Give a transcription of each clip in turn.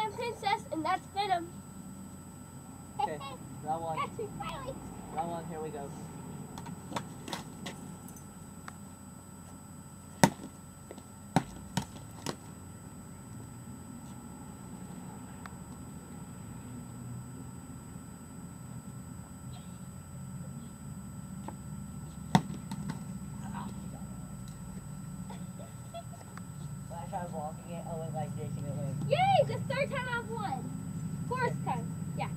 I'm Princess, and that's Venom. Okay, round one. Catch me, Riley. Round one, here we go. I tried walking it, I went like this and it went. Yay! The third time I've won. Fourth time. Yeah.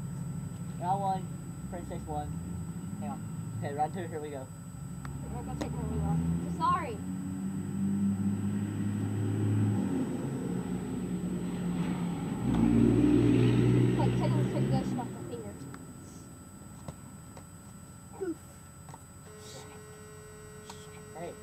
Round one, Princess won. Hang on. Okay, round two, here we go. I'm gonna take my ring off. Sorry. Like Kenny took this off my finger. Poof. Hey.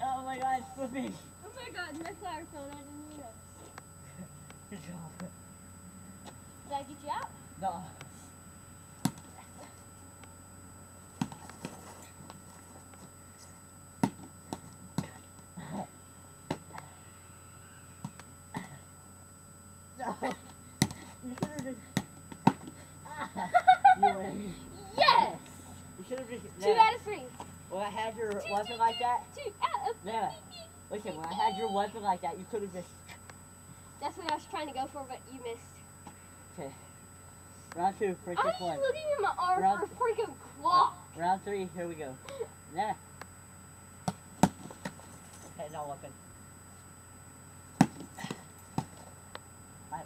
Oh my god, it's flipping. Oh my god, my flower phone, I didn't even know. Good job. Did I get you out? No. No. You should have just. You win. Yes! You should have just. 2 out of 3. When I had your weapon like that. 2 out of 3. Yeah. Listen, when I had your weapon like that, you could have just. That's what I was trying to go for, but you missed. Okay. Round two, Princess I was one. just looking at my arm Round- for a freaking clock. Round three, here we go. Yeah. Okay, no weapon. I win.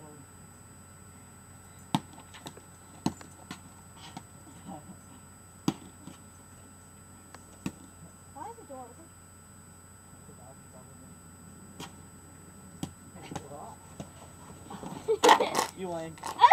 Why is the door open? You win. Ah!